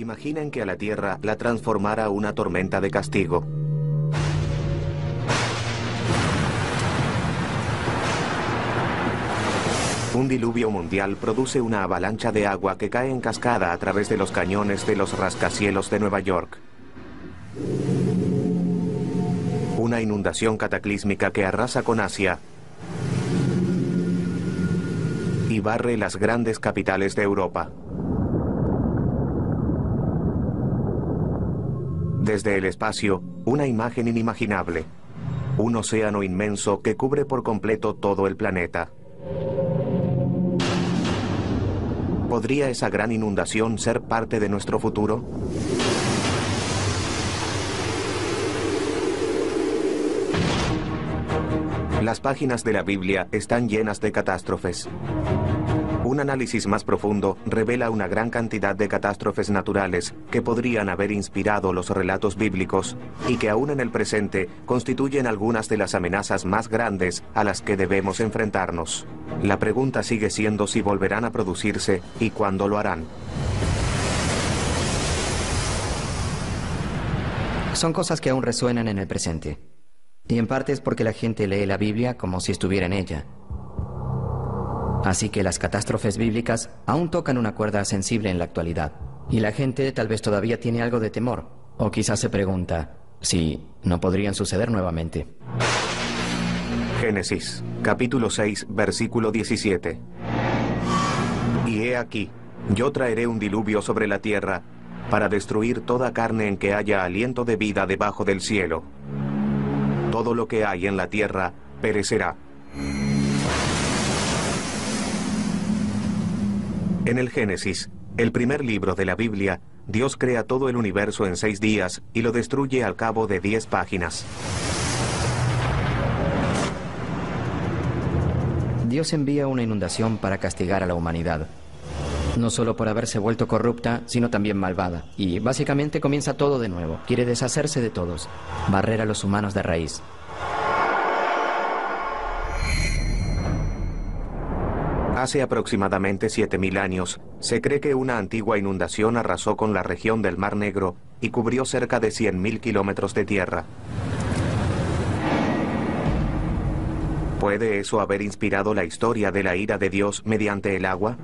Imaginen que a la Tierra la transformara una tormenta de castigo. Un diluvio mundial produce una avalancha de agua que cae en cascada a través de los cañones de los rascacielos de Nueva York. Una inundación cataclísmica que arrasa con Asia y barre las grandes capitales de Europa. Desde el espacio, una imagen inimaginable. Un océano inmenso que cubre por completo todo el planeta. ¿Podría esa gran inundación ser parte de nuestro futuro? Las páginas de la Biblia están llenas de catástrofes. Un análisis más profundo revela una gran cantidad de catástrofes naturales que podrían haber inspirado los relatos bíblicos y que aún en el presente constituyen algunas de las amenazas más grandes a las que debemos enfrentarnos. La pregunta sigue siendo si volverán a producirse y cuándo lo harán. Son cosas que aún resuenan en el presente. Y en parte es porque la gente lee la Biblia como si estuviera en ella. Así que las catástrofes bíblicas aún tocan una cuerda sensible en la actualidad. Y la gente tal vez todavía tiene algo de temor. O quizás se pregunta si no podrían suceder nuevamente. Génesis, capítulo 6, versículo 17. Y he aquí, yo traeré un diluvio sobre la tierra para destruir toda carne en que haya aliento de vida debajo del cielo. Todo lo que hay en la tierra perecerá. En el Génesis, el primer libro de la Biblia, Dios crea todo el universo en 6 días y lo destruye al cabo de 10 páginas. Dios envía una inundación para castigar a la humanidad. No solo por haberse vuelto corrupta, sino también malvada. Y básicamente comienza todo de nuevo. Quiere deshacerse de todos, barrer a los humanos de raíz. Hace aproximadamente 7000 años, se cree que una antigua inundación arrasó con la región del Mar Negro y cubrió cerca de 100.000 kilómetros de tierra. ¿Puede eso haber inspirado la historia de la ira de Dios mediante el agua?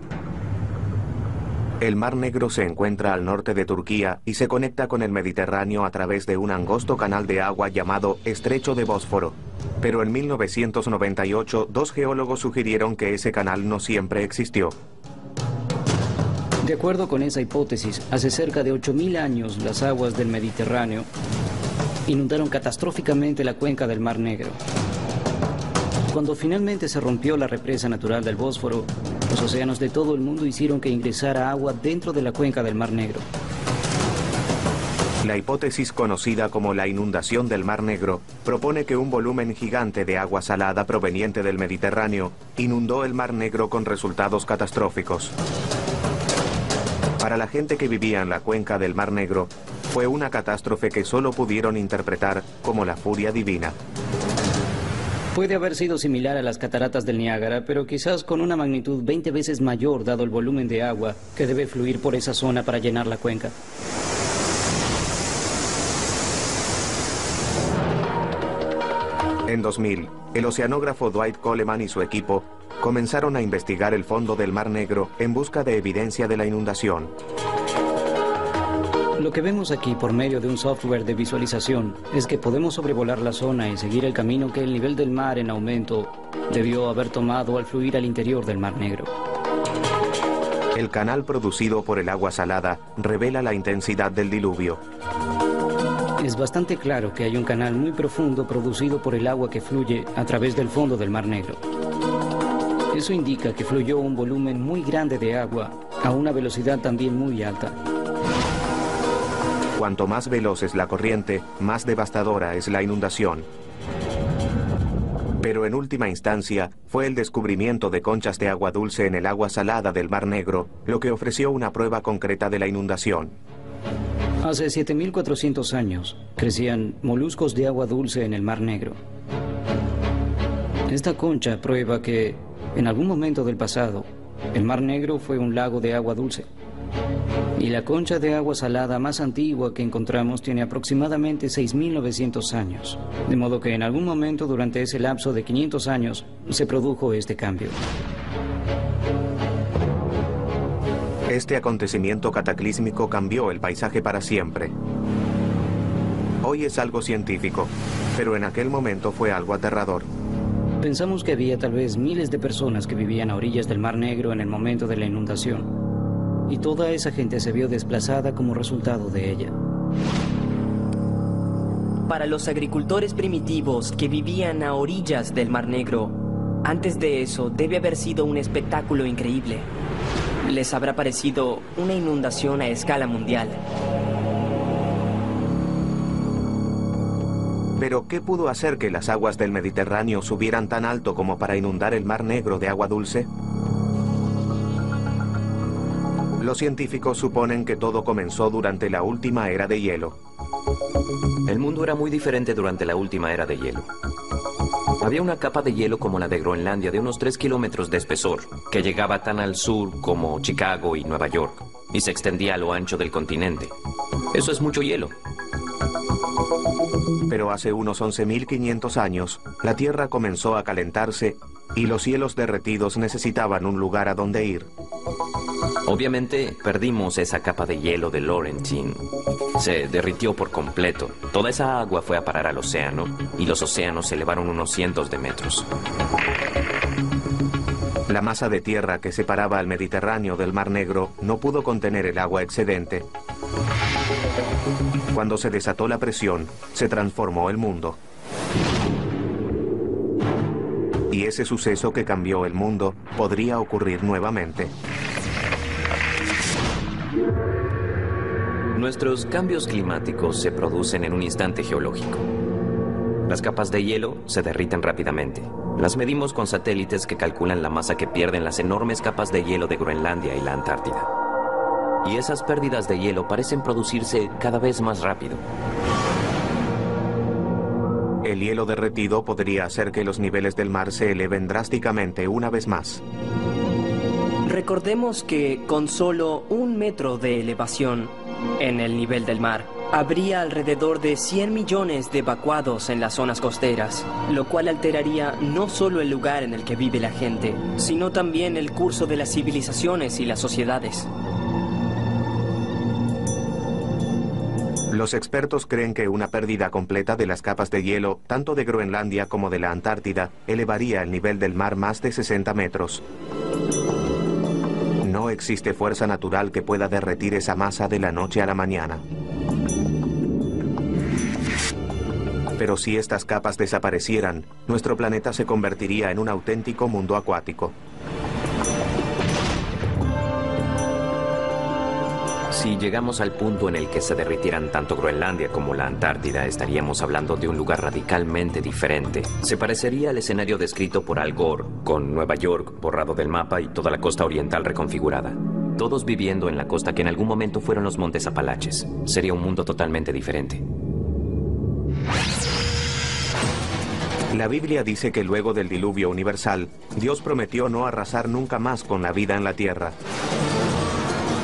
El Mar Negro se encuentra al norte de Turquía y se conecta con el Mediterráneo a través de un angosto canal de agua llamado Estrecho de Bósforo. Pero en 1998, 2 geólogos sugirieron que ese canal no siempre existió. De acuerdo con esa hipótesis, hace cerca de 8.000 años las aguas del Mediterráneo inundaron catastróficamente la cuenca del Mar Negro. Cuando finalmente se rompió la represa natural del Bósforo, los océanos de todo el mundo hicieron que ingresara agua dentro de la cuenca del Mar Negro. La hipótesis conocida como la inundación del Mar Negro propone que un volumen gigante de agua salada proveniente del Mediterráneo inundó el Mar Negro con resultados catastróficos. Para la gente que vivía en la cuenca del Mar Negro, fue una catástrofe que solo pudieron interpretar como la furia divina. Puede haber sido similar a las cataratas del Niágara, pero quizás con una magnitud 20 veces mayor dado el volumen de agua que debe fluir por esa zona para llenar la cuenca. En 2000, el oceanógrafo Dwight Coleman y su equipo comenzaron a investigar el fondo del Mar Negro en busca de evidencia de la inundación. Lo que vemos aquí por medio de un software de visualización es que podemos sobrevolar la zona y seguir el camino que el nivel del mar en aumento debió haber tomado al fluir al interior del Mar Negro. El canal producido por el agua salada revela la intensidad del diluvio. Es bastante claro que hay un canal muy profundo producido por el agua que fluye a través del fondo del Mar Negro. Eso indica que fluyó un volumen muy grande de agua a una velocidad también muy alta. Cuanto más veloz es la corriente, más devastadora es la inundación. Pero en última instancia, fue el descubrimiento de conchas de agua dulce en el agua salada del Mar Negro lo que ofreció una prueba concreta de la inundación. Hace 7.400 años, crecían moluscos de agua dulce en el Mar Negro. Esta concha prueba que, en algún momento del pasado, el Mar Negro fue un lago de agua dulce. Y la concha de agua salada más antigua que encontramos tiene aproximadamente 6.900 años. De modo que en algún momento durante ese lapso de 500 años se produjo este cambio. Este acontecimiento cataclísmico cambió el paisaje para siempre. Hoy es algo científico, pero en aquel momento fue algo aterrador. Pensamos que había tal vez miles de personas que vivían a orillas del Mar Negro en el momento de la inundación. Y toda esa gente se vio desplazada como resultado de ella. Para los agricultores primitivos que vivían a orillas del Mar Negro, antes de eso debe haber sido un espectáculo increíble. Les habrá parecido una inundación a escala mundial. Pero, ¿qué pudo hacer que las aguas del Mediterráneo subieran tan alto como para inundar el Mar Negro de agua dulce? Los científicos suponen que todo comenzó durante la última era de hielo. El mundo era muy diferente durante la última era de hielo. Había una capa de hielo como la de Groenlandia de unos 3 kilómetros de espesor, que llegaba tan al sur como Chicago y Nueva York, y se extendía a lo ancho del continente. Eso es mucho hielo. Pero hace unos 11.500 años, la Tierra comenzó a calentarse y los hielos derretidos necesitaban un lugar a donde ir. Obviamente, perdimos esa capa de hielo de Laurentine. Se derritió por completo. Toda esa agua fue a parar al océano, y los océanos se elevaron unos cientos de metros. La masa de tierra que separaba al Mediterráneo del Mar Negro no pudo contener el agua excedente. Cuando se desató la presión, se transformó el mundo. Y ese suceso que cambió el mundo podría ocurrir nuevamente. Nuestros cambios climáticos se producen en un instante geológico. Las capas de hielo se derriten rápidamente. Las medimos con satélites que calculan la masa que pierden las enormes capas de hielo de Groenlandia y la Antártida. Y esas pérdidas de hielo parecen producirse cada vez más rápido. El hielo derretido podría hacer que los niveles del mar se eleven drásticamente una vez más. Recordemos que con solo 1 metro de elevación en el nivel del mar, habría alrededor de 100 millones de evacuados en las zonas costeras, lo cual alteraría no solo el lugar en el que vive la gente, sino también el curso de las civilizaciones y las sociedades. Los expertos creen que una pérdida completa de las capas de hielo, tanto de Groenlandia como de la Antártida, elevaría el nivel del mar más de 60 metros. No existe fuerza natural que pueda derretir esa masa de la noche a la mañana. Pero si estas capas desaparecieran, nuestro planeta se convertiría en un auténtico mundo acuático. Si llegamos al punto en el que se derritieran tanto Groenlandia como la Antártida, estaríamos hablando de un lugar radicalmente diferente. Se parecería al escenario descrito por Al Gore, con Nueva York borrado del mapa y toda la costa oriental reconfigurada. Todos viviendo en la costa que en algún momento fueron los Montes Apalaches. Sería un mundo totalmente diferente. La Biblia dice que luego del diluvio universal, Dios prometió no arrasar nunca más con la vida en la tierra.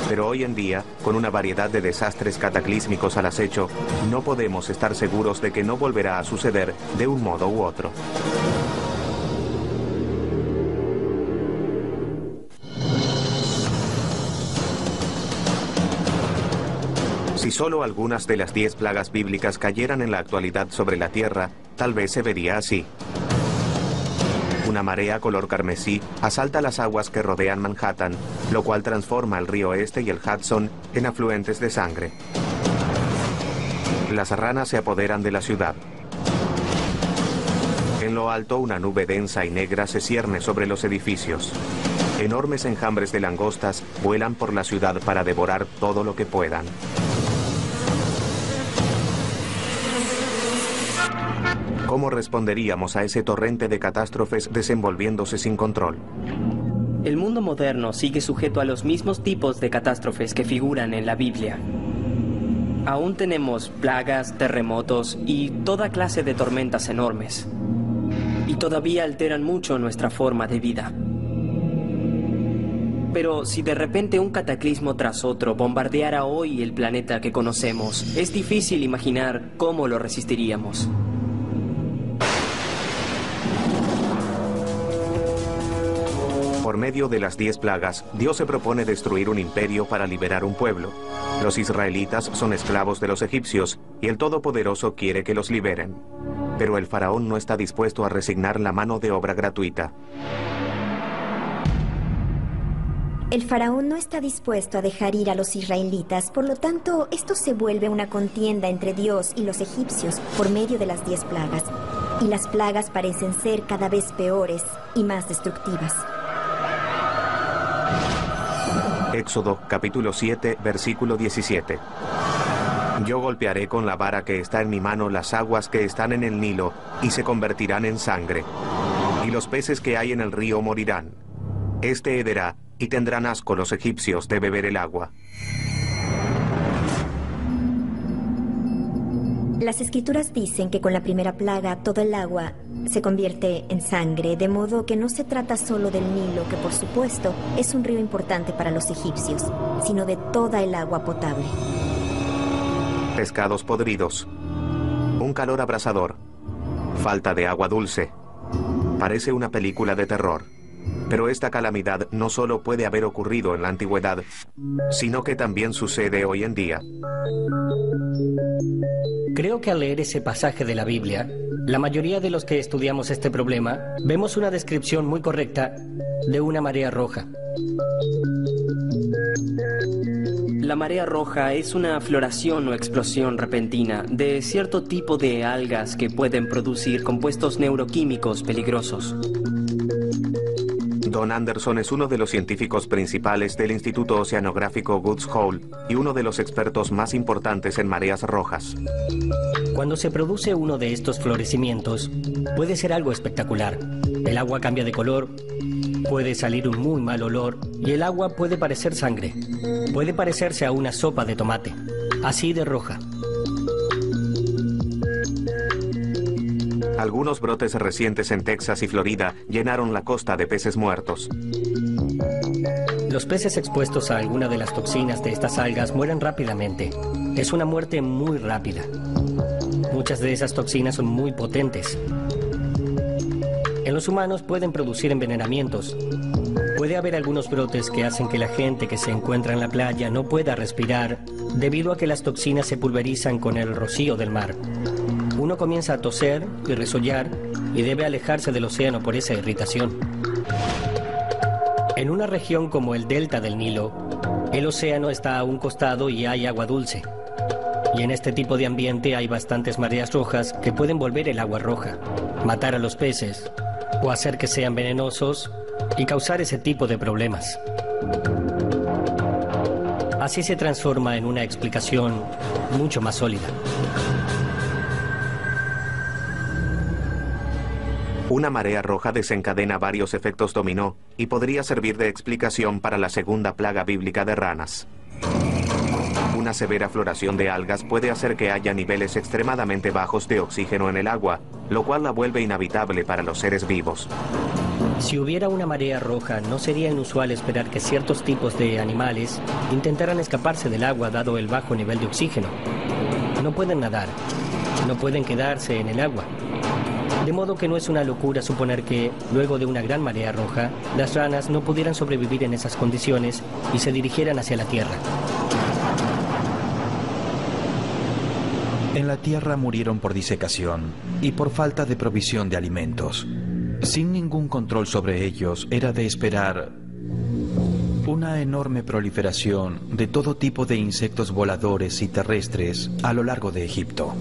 Pero hoy en día, con una variedad de desastres cataclísmicos al acecho, no podemos estar seguros de que no volverá a suceder de un modo u otro. Si solo algunas de las 10 plagas bíblicas cayeran en la actualidad sobre la tierra, tal vez se vería así. Una marea color carmesí asalta las aguas que rodean Manhattan, lo cual transforma el río Este y el Hudson en afluentes de sangre. Las ranas se apoderan de la ciudad. En lo alto, una nube densa y negra se cierne sobre los edificios. Enormes enjambres de langostas vuelan por la ciudad para devorar todo lo que puedan. ¿Cómo responderíamos a ese torrente de catástrofes desenvolviéndose sin control? El mundo moderno sigue sujeto a los mismos tipos de catástrofes que figuran en la Biblia. Aún tenemos plagas, terremotos y toda clase de tormentas enormes. Y todavía alteran mucho nuestra forma de vida. Pero si de repente un cataclismo tras otro bombardeara hoy el planeta que conocemos, es difícil imaginar cómo lo resistiríamos. Por medio de las 10 plagas, Dios se propone destruir un imperio para liberar un pueblo. Los israelitas son esclavos de los egipcios y el Todopoderoso quiere que los liberen. Pero el faraón no está dispuesto a resignar la mano de obra gratuita. El faraón no está dispuesto a dejar ir a los israelitas, por lo tanto, esto se vuelve una contienda entre Dios y los egipcios por medio de las 10 plagas. Y las plagas parecen ser cada vez peores y más destructivas. Éxodo capítulo 7, versículo 17. Yo golpearé con la vara que está en mi mano las aguas que están en el Nilo, y se convertirán en sangre. Y los peces que hay en el río morirán. Este hederá, y tendrán asco los egipcios de beber el agua. Las escrituras dicen que con la primera plaga todo el agua se convierte en sangre, de modo que no se trata solo del Nilo, que por supuesto es un río importante para los egipcios, sino de toda el agua potable. Pescados podridos. Un calor abrasador. Falta de agua dulce. Parece una película de terror. Pero esta calamidad no solo puede haber ocurrido en la antigüedad, sino que también sucede hoy en día. Creo que al leer ese pasaje de la Biblia, la mayoría de los que estudiamos este problema vemos una descripción muy correcta de una marea roja. La marea roja es una floración o explosión repentina de cierto tipo de algas que pueden producir compuestos neuroquímicos peligrosos. Don Anderson es uno de los científicos principales del Instituto Oceanográfico Woods Hole y uno de los expertos más importantes en mareas rojas. Cuando se produce uno de estos florecimientos, puede ser algo espectacular. El agua cambia de color, puede salir un muy mal olor y el agua puede parecer sangre. Puede parecerse a una sopa de tomate, así de roja. Algunos brotes recientes en Texas y Florida llenaron la costa de peces muertos. Los peces expuestos a alguna de las toxinas de estas algas mueren rápidamente. Es una muerte muy rápida. Muchas de esas toxinas son muy potentes. En los humanos pueden producir envenenamientos. Puede haber algunos brotes que hacen que la gente que se encuentra en la playa no pueda respirar debido a que las toxinas se pulverizan con el rocío del mar. Uno comienza a toser y resollar y debe alejarse del océano por esa irritación. En una región como el delta del Nilo, el océano está a un costado y hay agua dulce. Y en este tipo de ambiente hay bastantes mareas rojas que pueden volver el agua roja, matar a los peces o hacer que sean venenosos y causar ese tipo de problemas. Así se transforma en una explicación mucho más sólida. Una marea roja desencadena varios efectos dominó y podría servir de explicación para la segunda plaga bíblica de ranas. Una severa floración de algas puede hacer que haya niveles extremadamente bajos de oxígeno en el agua, lo cual la vuelve inhabitable para los seres vivos. Si hubiera una marea roja, no sería inusual esperar que ciertos tipos de animales intentaran escaparse del agua dado el bajo nivel de oxígeno. No pueden nadar, no pueden quedarse en el agua. De modo que no es una locura suponer que, luego de una gran marea roja, las ranas no pudieran sobrevivir en esas condiciones y se dirigieran hacia la tierra. En la tierra murieron por disecación y por falta de provisión de alimentos. Sin ningún control sobre ellos, era de esperar una enorme proliferación de todo tipo de insectos voladores y terrestres a lo largo de Egipto.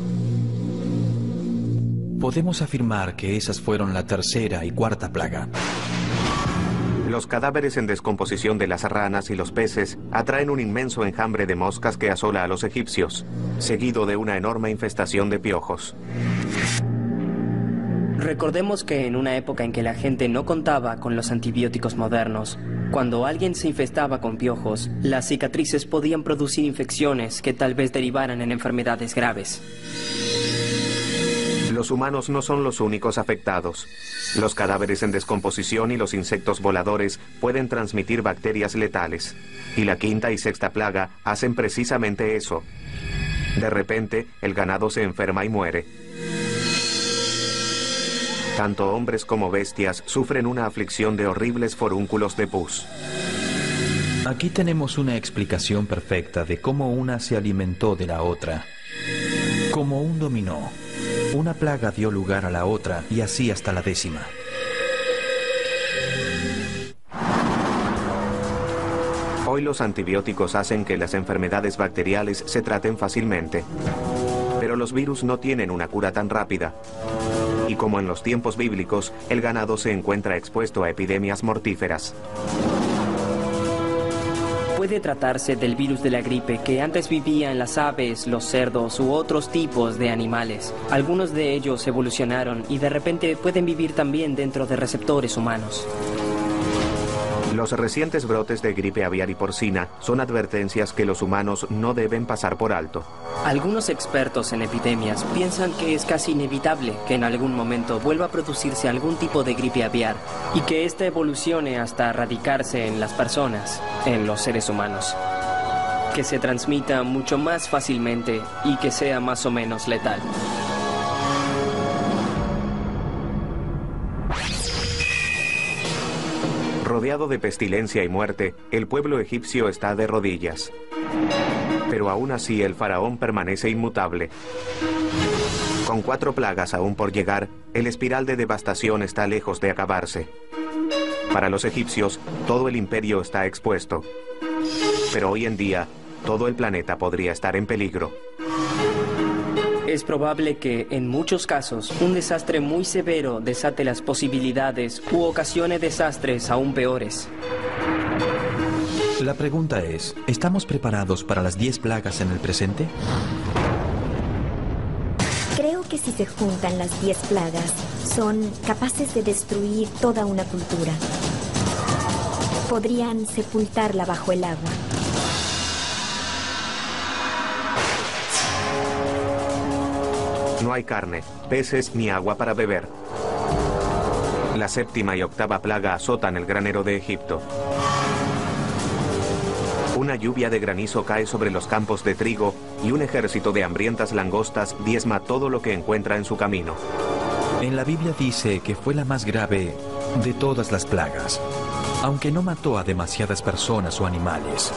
Podemos afirmar que esas fueron la tercera y cuarta plaga. Los cadáveres en descomposición de las ranas y los peces atraen un inmenso enjambre de moscas que asola a los egipcios, seguido de una enorme infestación de piojos. Recordemos que en una época en que la gente no contaba con los antibióticos modernos, cuando alguien se infestaba con piojos, las cicatrices podían producir infecciones que tal vez derivaran en enfermedades graves. Los humanos no son los únicos afectados. Los cadáveres en descomposición y los insectos voladores pueden transmitir bacterias letales. Y la quinta y sexta plaga hacen precisamente eso. De repente, el ganado se enferma y muere. Tanto hombres como bestias sufren una aflicción de horribles forúnculos de pus. Aquí tenemos una explicación perfecta de cómo una se alimentó de la otra. Como un dominó. Una plaga dio lugar a la otra y así hasta la 10ª. Hoy los antibióticos hacen que las enfermedades bacteriales se traten fácilmente. Pero los virus no tienen una cura tan rápida. Y como en los tiempos bíblicos, el ganado se encuentra expuesto a epidemias mortíferas. Puede tratarse del virus de la gripe que antes vivía en las aves, los cerdos u otros tipos de animales. Algunos de ellos evolucionaron y de repente pueden vivir también dentro de receptores humanos. Los recientes brotes de gripe aviar y porcina son advertencias que los humanos no deben pasar por alto. Algunos expertos en epidemias piensan que es casi inevitable que en algún momento vuelva a producirse algún tipo de gripe aviar y que ésta evolucione hasta radicarse en las personas, en los seres humanos. Que se transmita mucho más fácilmente y que sea más o menos letal. Rodeado de pestilencia y muerte, el pueblo egipcio está de rodillas. Pero aún así el faraón permanece inmutable. Con 4 plagas aún por llegar, el espiral de devastación está lejos de acabarse. Para los egipcios, todo el imperio está expuesto. Pero hoy en día, todo el planeta podría estar en peligro. Es probable que, en muchos casos, un desastre muy severo desate las posibilidades u ocasione desastres aún peores. La pregunta es, ¿estamos preparados para las 10 plagas en el presente? Creo que si se juntan las 10 plagas, son capaces de destruir toda una cultura. Podrían sepultarla bajo el agua. No hay carne, peces ni agua para beber. La 7ª y 8ª plaga azotan el granero de Egipto. Una lluvia de granizo cae sobre los campos de trigo y un ejército de hambrientas langostas diezma todo lo que encuentra en su camino. En la Biblia dice que fue la más grave de todas las plagas, aunque no mató a demasiadas personas o animales.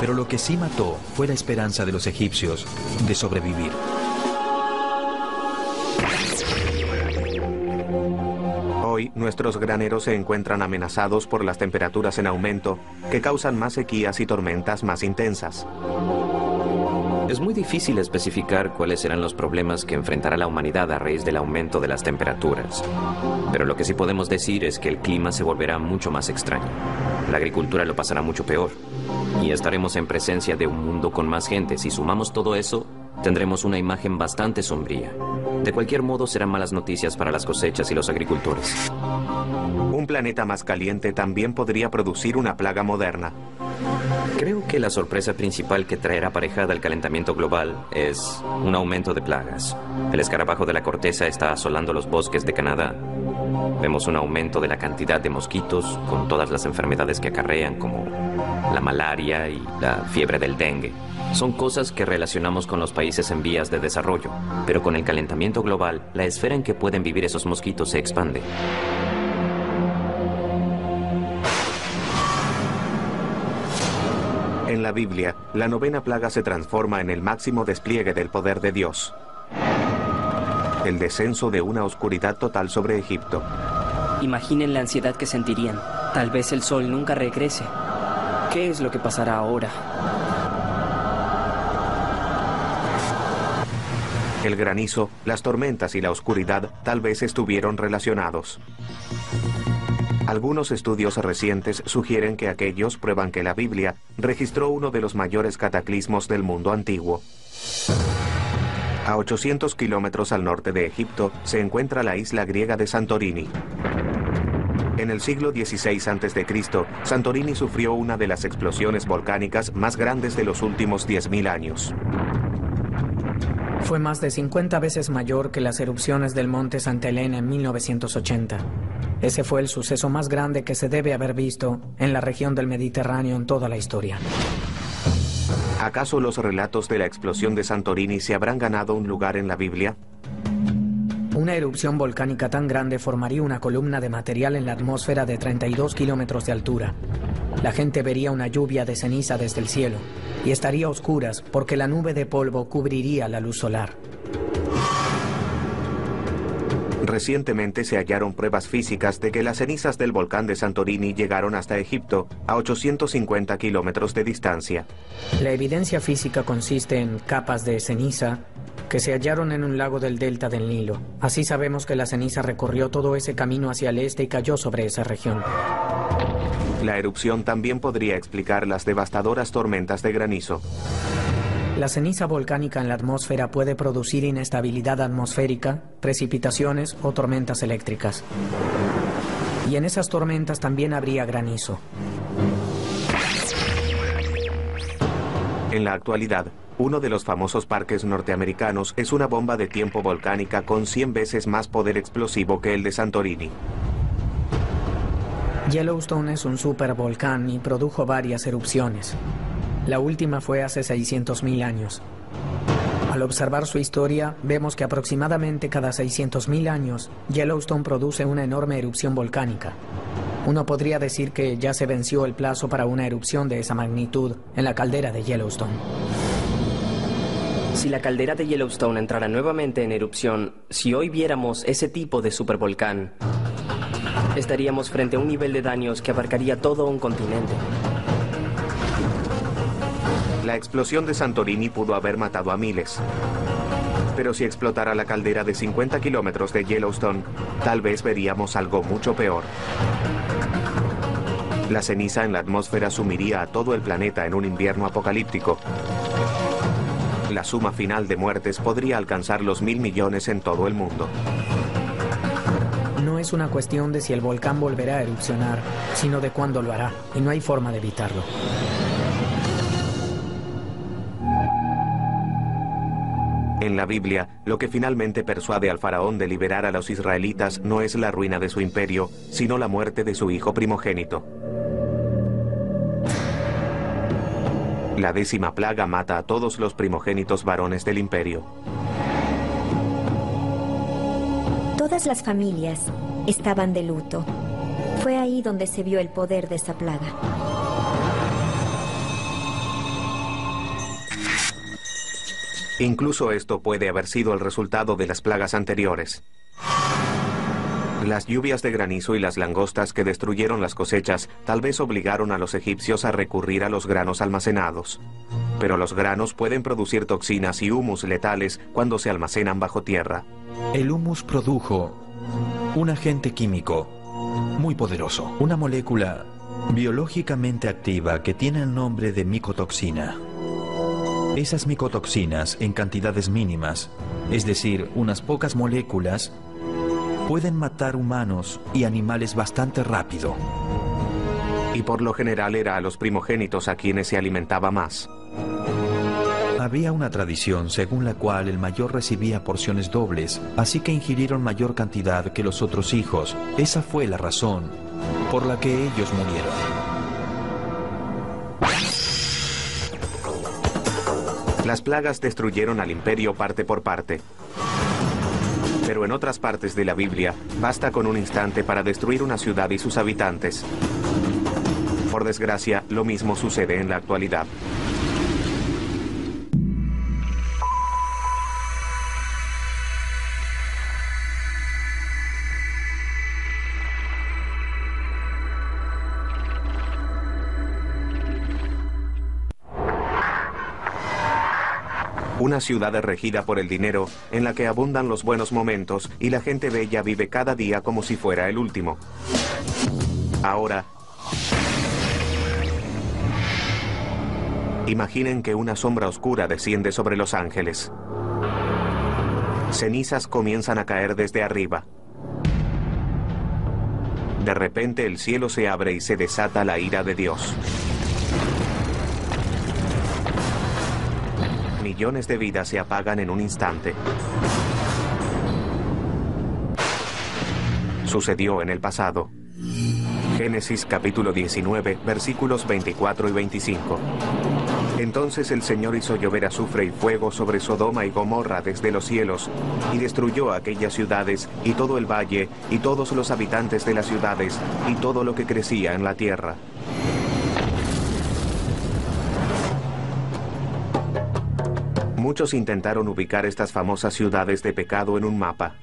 Pero lo que sí mató fue la esperanza de los egipcios de sobrevivir. Hoy, nuestros graneros se encuentran amenazados por las temperaturas en aumento que causan más sequías y tormentas más intensas. Es muy difícil especificar cuáles serán los problemas que enfrentará la humanidad a raíz del aumento de las temperaturas. Pero lo que sí podemos decir es que el clima se volverá mucho más extraño. La agricultura lo pasará mucho peor. Y estaremos en presencia de un mundo con más gente. Si sumamos todo eso, tendremos una imagen bastante sombría. De cualquier modo, serán malas noticias para las cosechas y los agricultores. Un planeta más caliente también podría producir una plaga moderna. Creo que la sorpresa principal que traerá aparejada el calentamiento global es un aumento de plagas. El escarabajo de la corteza está asolando los bosques de Canadá. Vemos un aumento de la cantidad de mosquitos con todas las enfermedades que acarrean, como la malaria y la fiebre del dengue. Son cosas que relacionamos con los países en vías de desarrollo, pero con el calentamiento global, la esfera en que pueden vivir esos mosquitos se expande. En la Biblia, la 9ª plaga se transforma en el máximo despliegue del poder de Dios. El descenso de una oscuridad total sobre Egipto. Imaginen la ansiedad que sentirían. Tal vez el sol nunca regrese. ¿Qué es lo que pasará ahora? El granizo, las tormentas y la oscuridad tal vez estuvieron relacionados. Algunos estudios recientes sugieren que aquellos prueban que la Biblia registró uno de los mayores cataclismos del mundo antiguo. A 800 kilómetros al norte de Egipto se encuentra la isla griega de Santorini. En el siglo XVI a.C., Santorini sufrió una de las explosiones volcánicas más grandes de los últimos 10.000 años. Fue más de 50 veces mayor que las erupciones del monte Santa Elena en 1980. Ese fue el suceso más grande que se debe haber visto en la región del Mediterráneo en toda la historia. ¿Acaso los relatos de la explosión de Santorini se habrán ganado un lugar en la Biblia? Una erupción volcánica tan grande formaría una columna de material en la atmósfera de 32 kilómetros de altura. La gente vería una lluvia de ceniza desde el cielo y estaría a oscuras porque la nube de polvo cubriría la luz solar. Recientemente se hallaron pruebas físicas de que las cenizas del volcán de Santorini llegaron hasta Egipto, a 850 kilómetros de distancia. La evidencia física consiste en capas de ceniza que se hallaron en un lago del delta del Nilo. Así sabemos que la ceniza recorrió todo ese camino hacia el este y cayó sobre esa región. La erupción también podría explicar las devastadoras tormentas de granizo. La ceniza volcánica en la atmósfera puede producir inestabilidad atmosférica, precipitaciones o tormentas eléctricas. Y en esas tormentas también habría granizo. En la actualidad, uno de los famosos parques norteamericanos es una bomba de tiempo volcánica con 100 veces más poder explosivo que el de Santorini. Yellowstone es un supervolcán y produjo varias erupciones. La última fue hace 600.000 años. Al observar su historia, vemos que aproximadamente cada 600.000 años, Yellowstone produce una enorme erupción volcánica. Uno podría decir que ya se venció el plazo para una erupción de esa magnitud en la caldera de Yellowstone. Si la caldera de Yellowstone entrara nuevamente en erupción, si hoy viéramos ese tipo de supervolcán, estaríamos frente a un nivel de daños que abarcaría todo un continente. La explosión de Santorini pudo haber matado a miles. Pero si explotara la caldera de 50 kilómetros de Yellowstone, tal vez veríamos algo mucho peor. La ceniza en la atmósfera sumiría a todo el planeta en un invierno apocalíptico. La suma final de muertes podría alcanzar los 1.000 millones en todo el mundo. No es una cuestión de si el volcán volverá a erupcionar, sino de cuándo lo hará, y no hay forma de evitarlo. En la Biblia, lo que finalmente persuade al faraón de liberar a los israelitas no es la ruina de su imperio, sino la muerte de su hijo primogénito. La 10ª plaga mata a todos los primogénitos varones del imperio. Todas las familias estaban de luto. Fue ahí donde se vio el poder de esa plaga. Incluso esto puede haber sido el resultado de las plagas anteriores. Las lluvias de granizo y las langostas que destruyeron las cosechas tal vez obligaron a los egipcios a recurrir a los granos almacenados. Pero los granos pueden producir toxinas y humus letales cuando se almacenan bajo tierra. El humus produjo un agente químico muy poderoso, una molécula biológicamente activa que tiene el nombre de micotoxina. Esas micotoxinas en cantidades mínimas, es decir, unas pocas moléculas, pueden matar humanos y animales bastante rápido. Y por lo general era a los primogénitos a quienes se alimentaba más. Había una tradición según la cual el mayor recibía porciones dobles, así que ingirieron mayor cantidad que los otros hijos. Esa fue la razón por la que ellos murieron. Las plagas destruyeron al imperio parte por parte. Pero en otras partes de la Biblia, basta con un instante para destruir una ciudad y sus habitantes. Por desgracia, lo mismo sucede en la actualidad. Una ciudad regida por el dinero, en la que abundan los buenos momentos y la gente bella vive cada día como si fuera el último. Ahora, imaginen que una sombra oscura desciende sobre Los Ángeles. Cenizas comienzan a caer desde arriba. De repente el cielo se abre y se desata la ira de Dios. millones de vidas se apagan en un instante. Sucedió en el pasado. Génesis capítulo 19, versículos 24 y 25. Entonces el Señor hizo llover azufre y fuego sobre Sodoma y Gomorra desde los cielos, y destruyó aquellas ciudades, y todo el valle, y todos los habitantes de las ciudades, y todo lo que crecía en la tierra. Muchos intentaron ubicar estas famosas ciudades de pecado en un mapa.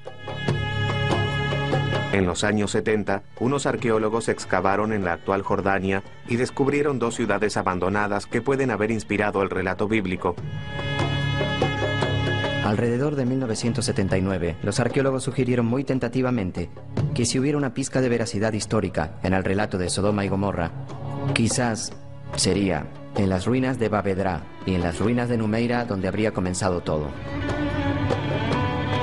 En los años 70, unos arqueólogos excavaron en la actual Jordania y descubrieron 2 ciudades abandonadas que pueden haber inspirado el relato bíblico. Alrededor de 1979, los arqueólogos sugirieron muy tentativamente que si hubiera una pizca de veracidad histórica en el relato de Sodoma y Gomorra, quizás sería en las ruinas de Bab-edra y en las ruinas de Numeira donde habría comenzado todo.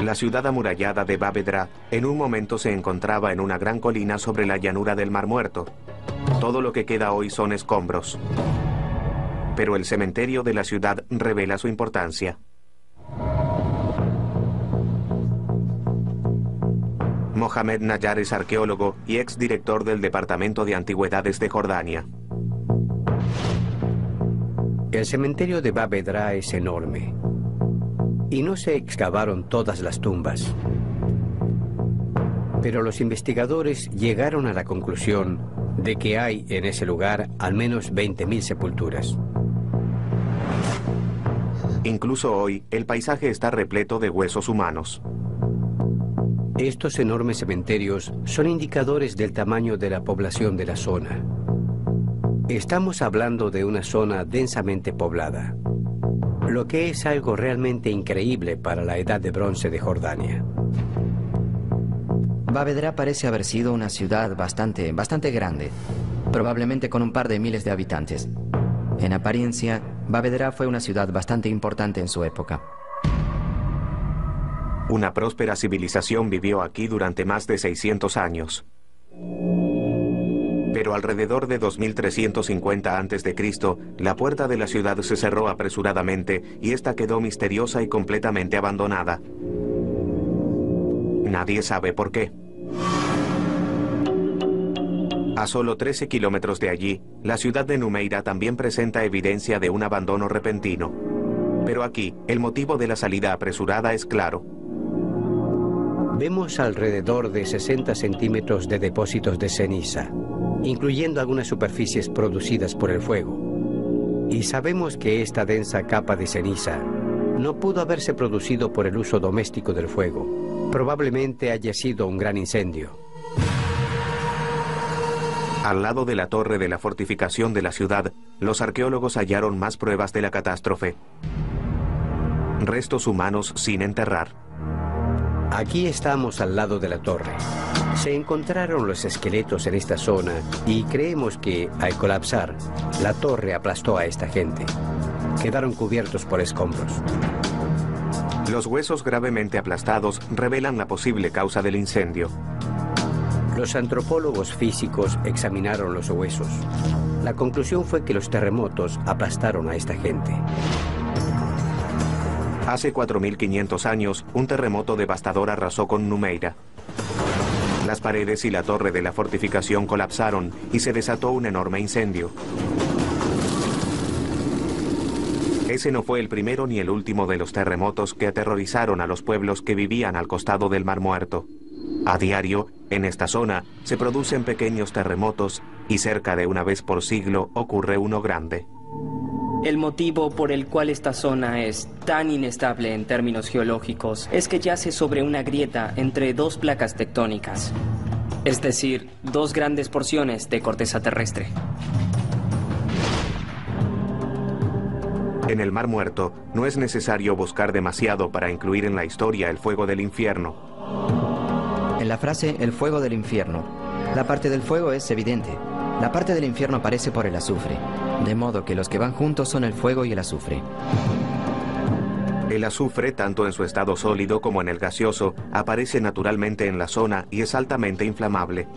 La ciudad amurallada de Bab-edra en un momento se encontraba en una gran colina sobre la llanura del Mar Muerto. Todo lo que queda hoy son escombros. Pero el cementerio de la ciudad revela su importancia. Mohamed Nayar es arqueólogo y exdirector del Departamento de Antigüedades de Jordania. El cementerio de Bab-edra es enorme. Y no se excavaron todas las tumbas. Pero los investigadores llegaron a la conclusión de que hay en ese lugar al menos 20.000 sepulturas. Incluso hoy, el paisaje está repleto de huesos humanos. Estos enormes cementerios son indicadores del tamaño de la población de la zona. Estamos hablando de una zona densamente poblada, lo que es algo realmente increíble para la edad de bronce de Jordania. Bab-edra parece haber sido una ciudad bastante grande, probablemente con un par de miles de habitantes. En apariencia, Bab-edra fue una ciudad bastante importante en su época. Una próspera civilización vivió aquí durante más de 600 años. Pero alrededor de 2350 a.C., la puerta de la ciudad se cerró apresuradamente y esta quedó misteriosa y completamente abandonada. Nadie sabe por qué. A solo 13 kilómetros de allí, la ciudad de Numeira también presenta evidencia de un abandono repentino. Pero aquí, el motivo de la salida apresurada es claro. Vemos alrededor de 60 centímetros de depósitos de ceniza, incluyendo algunas superficies producidas por el fuego. Y sabemos que esta densa capa de ceniza no pudo haberse producido por el uso doméstico del fuego. Probablemente haya sido un gran incendio. Al lado de la torre de la fortificación de la ciudad, los arqueólogos hallaron más pruebas de la catástrofe. Restos humanos sin enterrar. Aquí estamos al lado de la torre. Se encontraron los esqueletos en esta zona y creemos que, al colapsar, la torre aplastó a esta gente. Quedaron cubiertos por escombros. Los huesos gravemente aplastados revelan la posible causa del incendio. Los antropólogos físicos examinaron los huesos. La conclusión fue que los terremotos aplastaron a esta gente. Hace 4.500 años, un terremoto devastador arrasó con Numeira. Las paredes y la torre de la fortificación colapsaron y se desató un enorme incendio. Ese no fue el primero ni el último de los terremotos que aterrorizaron a los pueblos que vivían al costado del Mar Muerto. A diario, en esta zona, se producen pequeños terremotos y cerca de una vez por siglo ocurre uno grande. El motivo por el cual esta zona es tan inestable en términos geológicos es que yace sobre una grieta entre 2 placas tectónicas, es decir, 2 grandes porciones de corteza terrestre. En el Mar Muerto, no es necesario buscar demasiado para incluir en la historia el fuego del infierno. En la frase "el fuego del infierno", la parte del fuego es evidente. La parte del infierno aparece por el azufre, de modo que los que van juntos son el fuego y el azufre. El azufre, tanto en su estado sólido como en el gaseoso, aparece naturalmente en la zona y es altamente inflamable.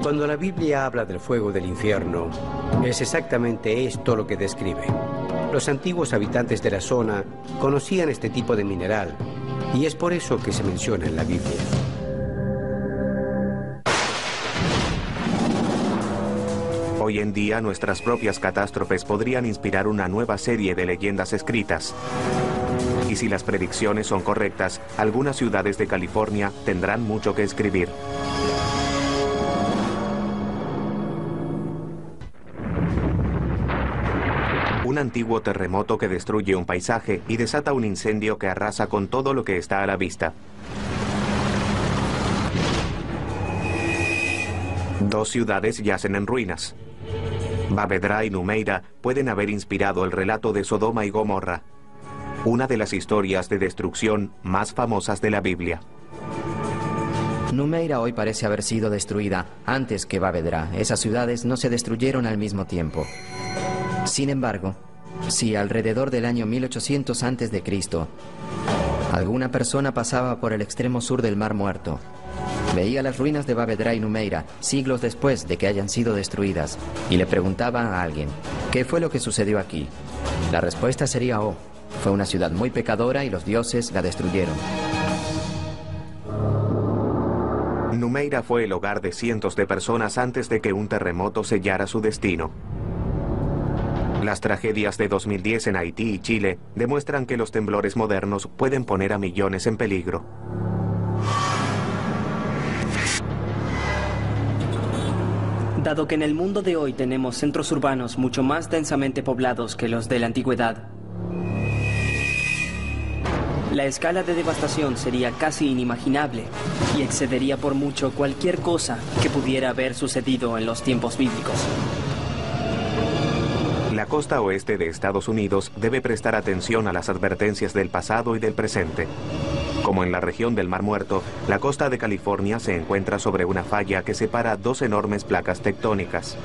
Cuando la Biblia habla del fuego del infierno, es exactamente esto lo que describe. Los antiguos habitantes de la zona conocían este tipo de mineral y es por eso que se menciona en la Biblia. Hoy en día nuestras propias catástrofes podrían inspirar una nueva serie de leyendas escritas. Y si las predicciones son correctas, algunas ciudades de California tendrán mucho que escribir. Un antiguo terremoto que destruye un paisaje y desata un incendio que arrasa con todo lo que está a la vista. Dos ciudades yacen en ruinas. Bavedra y Numeira pueden haber inspirado el relato de Sodoma y Gomorra, una de las historias de destrucción más famosas de la Biblia. Numeira hoy parece haber sido destruida antes que Bavedra. Esas ciudades no se destruyeron al mismo tiempo. Sin embargo, si alrededor del año 1800 a.C., alguna persona pasaba por el extremo sur del Mar Muerto, veía las ruinas de Bavedra y Numeira siglos después de que hayan sido destruidas y le preguntaba a alguien, ¿qué fue lo que sucedió aquí? La respuesta sería, oh, fue una ciudad muy pecadora y los dioses la destruyeron. Numeira fue el hogar de cientos de personas antes de que un terremoto sellara su destino. Las tragedias de 2010 en Haití y Chile demuestran que los temblores modernos pueden poner a millones en peligro. Dado que en el mundo de hoy tenemos centros urbanos mucho más densamente poblados que los de la antigüedad, la escala de devastación sería casi inimaginable y excedería por mucho cualquier cosa que pudiera haber sucedido en los tiempos bíblicos. La costa oeste de Estados Unidos debe prestar atención a las advertencias del pasado y del presente. Como en la región del Mar Muerto, la costa de California se encuentra sobre una falla que separa dos enormes placas tectónicas.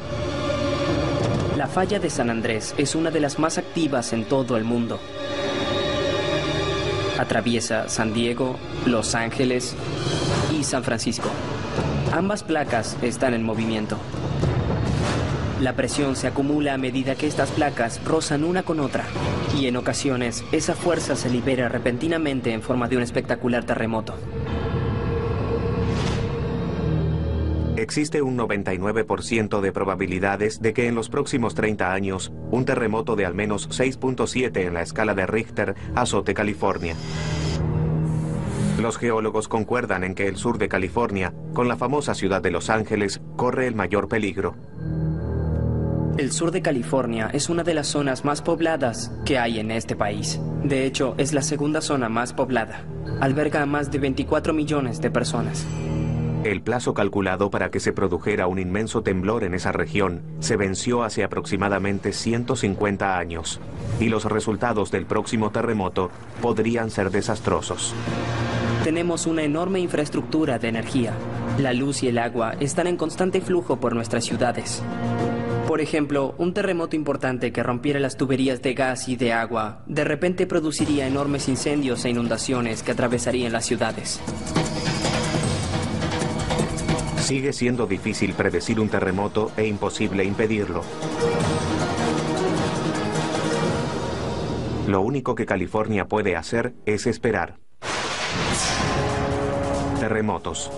La falla de San Andrés es una de las más activas en todo el mundo. Atraviesa San Diego, Los Ángeles y San Francisco. Ambas placas están en movimiento. La presión se acumula a medida que estas placas rozan una con otra, y en ocasiones esa fuerza se libera repentinamente en forma de un espectacular terremoto. Existe un 99% de probabilidades de que en los próximos 30 años, un terremoto de al menos 6.7 en la escala de Richter azote California. Los geólogos concuerdan en que el sur de California, con la famosa ciudad de Los Ángeles, corre el mayor peligro. El sur de California es una de las zonas más pobladas que hay en este país. De hecho, es la segunda zona más poblada. Alberga a más de 24 millones de personas. El plazo calculado para que se produjera un inmenso temblor en esa región se venció hace aproximadamente 150 años, y los resultados del próximo terremoto podrían ser desastrosos. Tenemos una enorme infraestructura de energía. La luz y el agua están en constante flujo por nuestras ciudades. Por ejemplo, un terremoto importante que rompiera las tuberías de gas y de agua, de repente produciría enormes incendios e inundaciones que atravesarían las ciudades. Sigue siendo difícil predecir un terremoto e imposible impedirlo. Lo único que California puede hacer es esperar. Terremotos,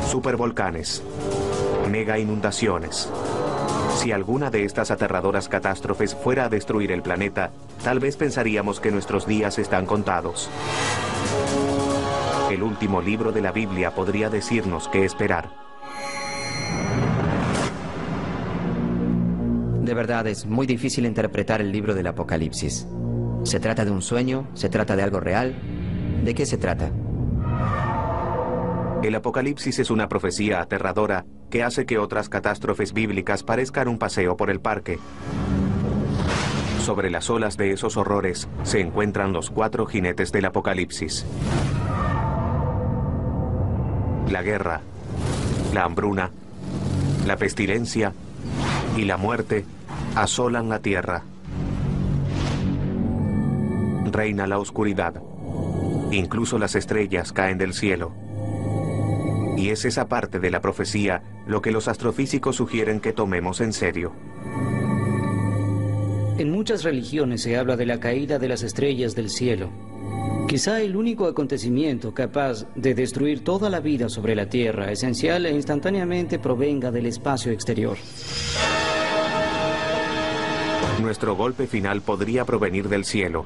supervolcanes, mega inundaciones. Si alguna de estas aterradoras catástrofes fuera a destruir el planeta, tal vez pensaríamos que nuestros días están contados. El último libro de la Biblia podría decirnos qué esperar. De verdad, es muy difícil interpretar el libro del Apocalipsis. ¿Se trata de un sueño? ¿Se trata de algo real? ¿De qué se trata? El Apocalipsis es una profecía aterradora que hace que otras catástrofes bíblicas parezcan un paseo por el parque. Sobre las olas de esos horrores se encuentran los 4 jinetes del Apocalipsis. La guerra, la hambruna, la pestilencia y la muerte asolan la tierra. Reina la oscuridad. Incluso las estrellas caen del cielo. Y es esa parte de la profecía lo que los astrofísicos sugieren que tomemos en serio. En muchas religiones se habla de la caída de las estrellas del cielo. Quizá el único acontecimiento capaz de destruir toda la vida sobre la Tierra, esencial e instantáneamente, provenga del espacio exterior. Nuestro golpe final podría provenir del cielo.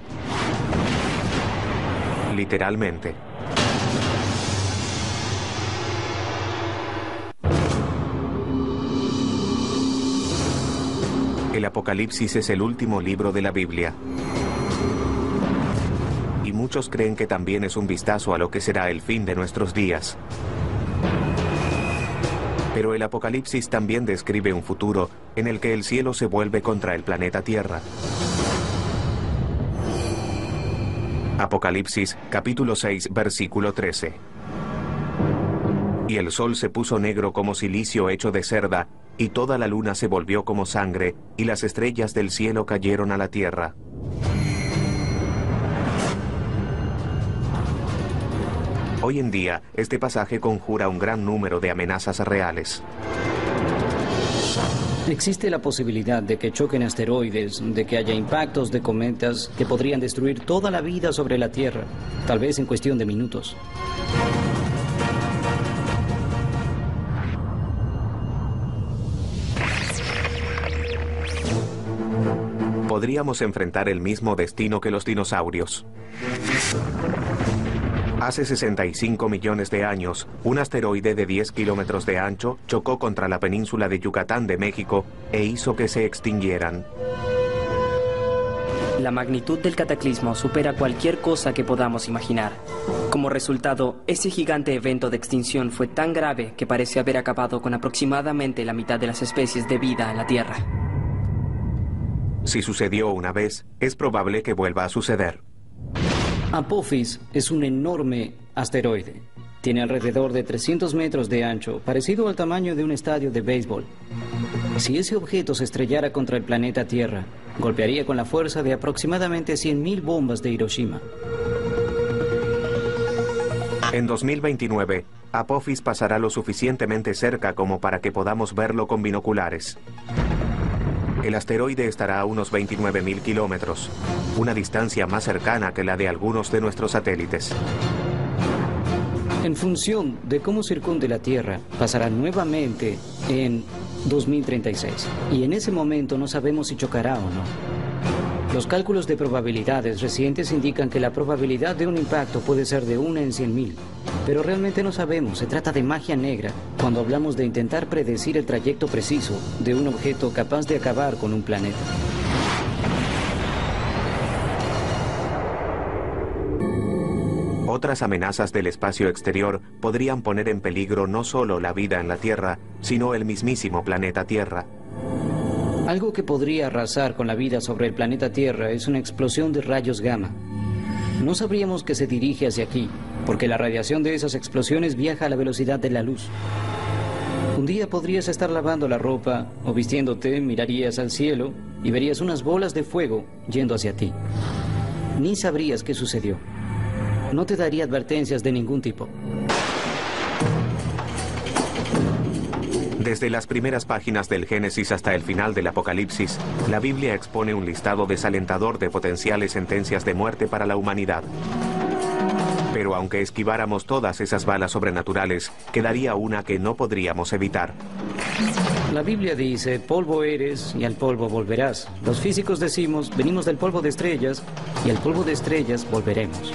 Literalmente. El Apocalipsis es el último libro de la Biblia. Y muchos creen que también es un vistazo a lo que será el fin de nuestros días. Pero el Apocalipsis también describe un futuro en el que el cielo se vuelve contra el planeta Tierra. Apocalipsis, capítulo 6, versículo 13. Y el sol se puso negro como cilicio hecho de cerda, y toda la luna se volvió como sangre, y las estrellas del cielo cayeron a la tierra. Hoy en día, este pasaje conjura un gran número de amenazas reales. Existe la posibilidad de que choquen asteroides, de que haya impactos de cometas que podrían destruir toda la vida sobre la Tierra, tal vez en cuestión de minutos. Podríamos enfrentar el mismo destino que los dinosaurios. Hace 65 millones de años, un asteroide de 10 kilómetros de ancho chocó contra la península de Yucatán de México e hizo que se extinguieran. La magnitud del cataclismo supera cualquier cosa que podamos imaginar. Como resultado, ese gigante evento de extinción fue tan grave que parece haber acabado con aproximadamente la mitad de las especies de vida en la Tierra. Si sucedió una vez, es probable que vuelva a suceder. Apophis es un enorme asteroide. Tiene alrededor de 300 metros de ancho, parecido al tamaño de un estadio de béisbol. Si ese objeto se estrellara contra el planeta Tierra, golpearía con la fuerza de aproximadamente 100.000 bombas de Hiroshima. En 2029, Apophis pasará lo suficientemente cerca como para que podamos verlo con binoculares. El asteroide estará a unos 29.000 kilómetros, una distancia más cercana que la de algunos de nuestros satélites. En función de cómo circunde la Tierra, pasará nuevamente en 2036. Y en ese momento no sabemos si chocará o no. Los cálculos de probabilidades recientes indican que la probabilidad de un impacto puede ser de 1 en 100.000. Pero realmente no sabemos, se trata de magia negra cuando hablamos de intentar predecir el trayecto preciso de un objeto capaz de acabar con un planeta. Otras amenazas del espacio exterior podrían poner en peligro no solo la vida en la Tierra, sino el mismísimo planeta Tierra. Algo que podría arrasar con la vida sobre el planeta Tierra es una explosión de rayos gamma. No sabríamos que se dirige hacia aquí, porque la radiación de esas explosiones viaja a la velocidad de la luz. Un día podrías estar lavando la ropa o vistiéndote, mirarías al cielo y verías unas bolas de fuego yendo hacia ti. Ni sabrías qué sucedió. No te daría advertencias de ningún tipo. Desde las primeras páginas del Génesis hasta el final del Apocalipsis, la Biblia expone un listado desalentador de potenciales sentencias de muerte para la humanidad. Pero aunque esquiváramos todas esas balas sobrenaturales, quedaría una que no podríamos evitar. La Biblia dice, polvo eres y al polvo volverás. Los físicos decimos, venimos del polvo de estrellas y al polvo de estrellas volveremos.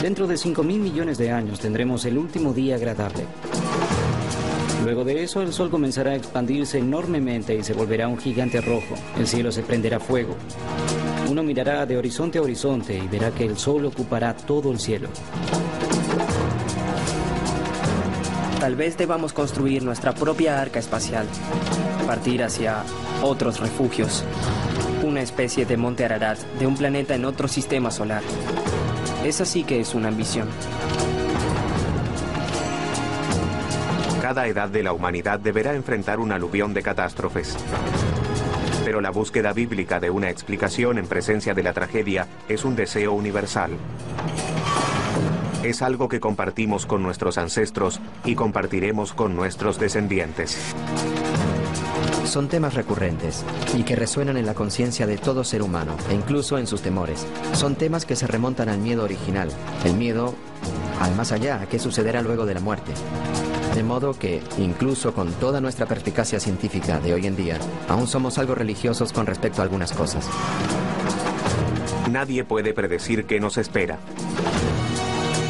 Dentro de 5.000 millones de años tendremos el último día agradable. Luego de eso, el sol comenzará a expandirse enormemente y se volverá un gigante rojo. El cielo se prenderá fuego. Uno mirará de horizonte a horizonte y verá que el sol ocupará todo el cielo. Tal vez debamos construir nuestra propia arca espacial, partir hacia otros refugios, una especie de monte Ararat de un planeta en otro sistema solar. Esa sí que es una ambición. Cada edad de la humanidad deberá enfrentar un aluvión de catástrofes. Pero la búsqueda bíblica de una explicación en presencia de la tragedia es un deseo universal. Es algo que compartimos con nuestros ancestros y compartiremos con nuestros descendientes. Son temas recurrentes y que resuenan en la conciencia de todo ser humano e incluso en sus temores. Son temas que se remontan al miedo original, el miedo al más allá, a qué sucederá luego de la muerte. De modo que, incluso con toda nuestra perspicacia científica de hoy en día, aún somos algo religiosos con respecto a algunas cosas. Nadie puede predecir qué nos espera.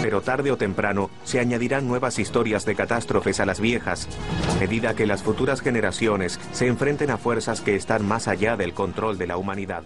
Pero tarde o temprano se añadirán nuevas historias de catástrofes a las viejas, a medida que las futuras generaciones se enfrenten a fuerzas que están más allá del control de la humanidad.